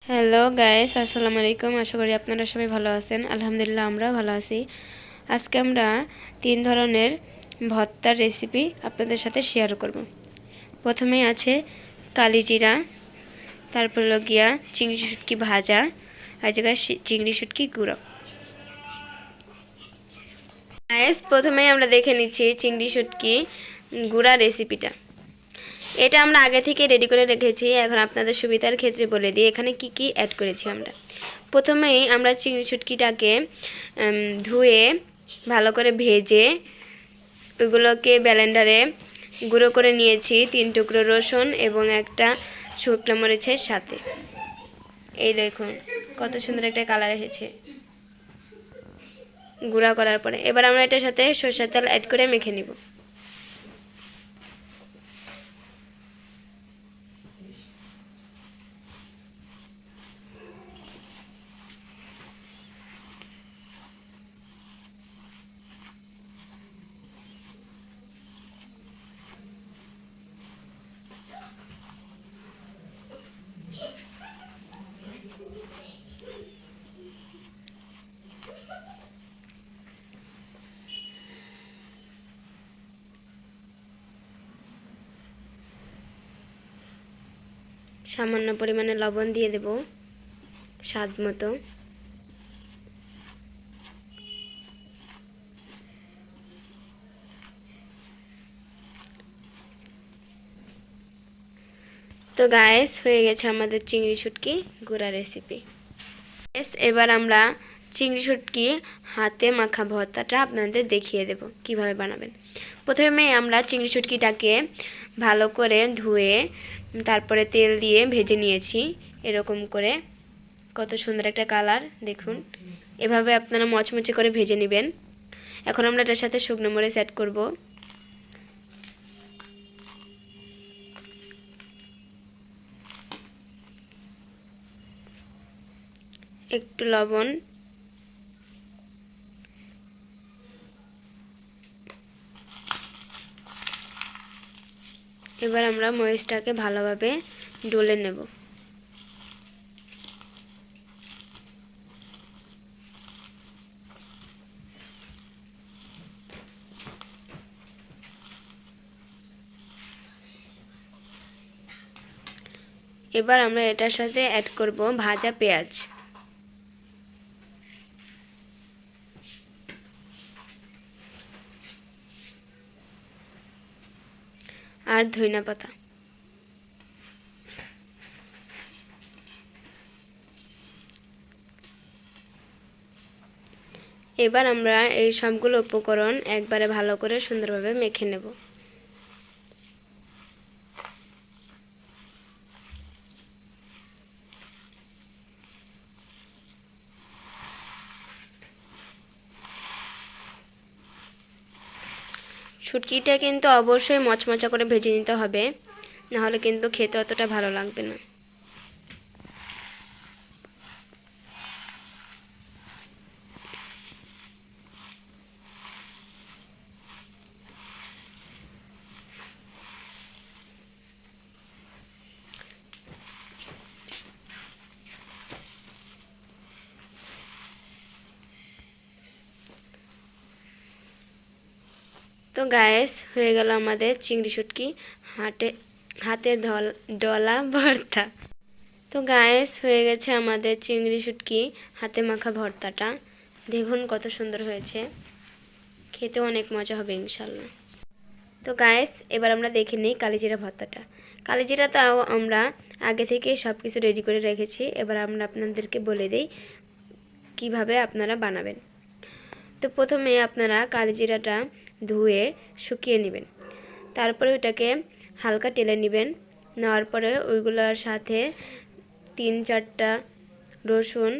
Hello guys, আসসালামু আলাইকুম। আশা করি আপনারা সবাই ভালো আছেন। আলহামদুলিল্লাহ আমরাও ভালো আছি। আজকে আমরা 3 ধরনের ভর্তার রেসিপি আপনাদের সাথে শেয়ার করব। প্রথমেই আছে কালিজিরা, তারপর হলো গিয়া চিংড়ি শুটকি ভাজা, আর জায়গায় চিংড়ি শুটকি গুঁড়ো। গাইস, প্রথমেই আমরা দেখে নিচ্ছি চিংড়ি শুটকি গুঁড়া রেসিপিটা। এটা আমরা আগে থেকে রেডি করে রেখেছি। এখন আপনাদের সুবিধার ক্ষেত্রে বলে দিই এখানে কি কি অ্যাড করেছি আমরা। প্রথমেই আমরা চিংড়ি শুটকিটাকে ধুয়ে ভালো করে ভেজে ওগুলোকে ব্লেন্ডারে গুঁড়ো করে নিয়েছি 3 টুকরো রসুন এবং একটা শুকনো মরিচের সাথে। এই দেখুন কত সুন্দর একটা কালার এসেছে গুঁড়া করার পরে। এবার আমরা এটার সাথে সরষের তেল অ্যাড করে মেখে নিব। সামান্য পরিমাণে লবণ দিয়ে দেব স্বাদ মতো। তো গাইস, হয়ে গেছে আমাদের চিংড়ি শুটকি গুঁড়া রেসিপি। এবার আমরা চিংড়ি শুটকি হাতে মাখা ভর্তাটা আপনাদের দেখিয়ে দেব কিভাবে বানাবেন। প্রথমে আমরা চিংড়ি শুটকিটাকে ভালো করে ধুয়ে তারপরে তেল দিয়ে ভেজে নিয়েছি। এরকম করে কত সুন্দর একটা কালার দেখুন। এভাবে আপনারা মচমচে করে ভেজে নেবেন। এখন আমরা এটার সাথে শুকনো মরিচ অ্যাড করব। একটু লবণ, এবার আমরা মরিচটাকে ভালোভাবে ডলে নেব। এবার আমরা এটার সাথে অ্যাড করব ভাজা পেঁয়াজ আর ধনিয়া পাতা। এবার আমরা এই সবগুলো উপকরণ একবারে ভালো করে সুন্দরভাবে মেখে নেব। শুটকিটা কিন্তু অবশ্যই মচমচা করে ভেজে নিতে হবে, নাহলে কিন্তু খেতে অতটা ভালো লাগবে না। তো গায়েস, হয়ে গেল আমাদের চিংড়ি শুটকি হাতে ডলা ভর্তা। তো গায়েস, হয়ে গেছে আমাদের চিংড়ি শুটকি হাতে মাখা ভর্তাটা। দেখুন কত সুন্দর হয়েছে, খেতে অনেক মজা হবে ইনশাল্লাহ। তো গায়েস, এবার আমরা দেখে নিই কালিজিরা ভর্তাটা। কালিজিরাটাও আমরা আগে থেকে সব কিছু রেডি করে রেখেছি। এবার আমরা আপনাদেরকে বলে দিই কিভাবে আপনারা বানাবেন। তো প্রথমে আপনারা কালিজিরাটা ধুয়ে শুকিয়ে নেবেন। তারপরে ওটাকে হালকা টেলে নেবেন। নেওয়ার পরে ওইগুলোর সাথে 3-4টা রসুন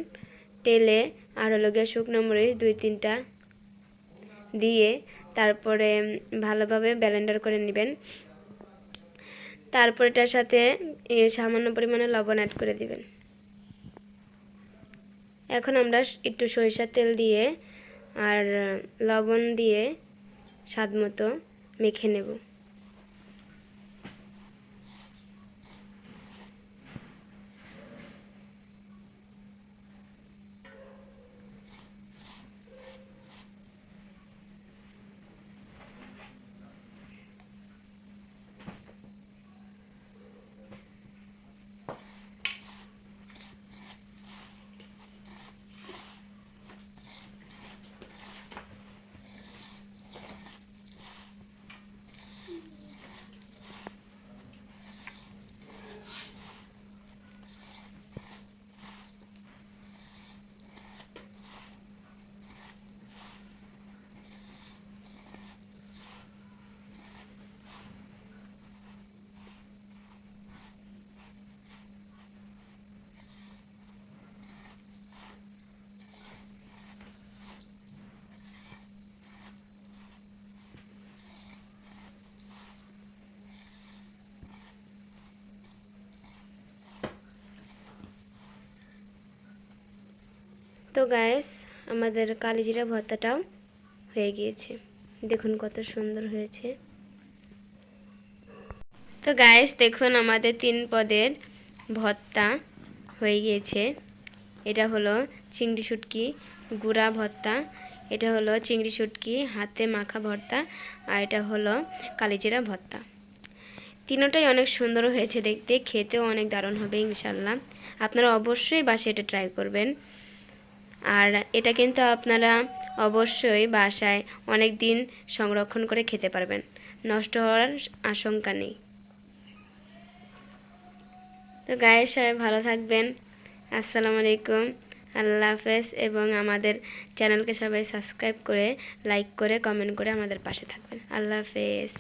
টেলে আর হলো গিয়ে শুকনো মরিচ 2-3টা দিয়ে তারপরে ভালোভাবে ব্লেন্ডার করে নেবেন। তারপর এটার সাথে সামান্য পরিমাণে লবণ অ্যাড করে দিবেন। এখন আমরা একটু সরিষার তেল দিয়ে আর লবণ দিয়ে স্বাদ মতো মেখে নেব। তো গাইস আমাদের কালিজিরা ভর্তাটাও হয়ে গিয়েছে, দেখুন কত সুন্দর হয়েছে। তো গাইস দেখুন আমাদের 3 পদের ভর্তা হয়ে গিয়েছে। এটা হলো চিংড়ি শুটকি গুঁড়া ভর্তা, এটা হলো চিংড়ি শুটকি হাতে মাখা ভর্তা, আর এটা হলো কালিজিরা ভর্তা। তিনটাই অনেক সুন্দর হয়েছে দেখতে, খেতেও অনেক দারুণ হবে ইনশাল্লাহ। আপনারা অবশ্যই বাসায় এটা ট্রাই করবেন। আর এটা কিন্তু আপনারা অবশ্যই বাসায় অনেক দিন সংরক্ষণ করে খেতে পারবেন, নষ্ট হওয়ার আশঙ্কা নেই। তো গায়ে সবাই ভালো থাকবেন। আসসালামু আলাইকুম, আল্লাহ হাফেজ। এবং আমাদের চ্যানেলকে সবাই সাবস্ক্রাইব করে, লাইক করে, কমেন্ট করে আমাদের পাশে থাকবেন। আল্লাহ হাফেজ।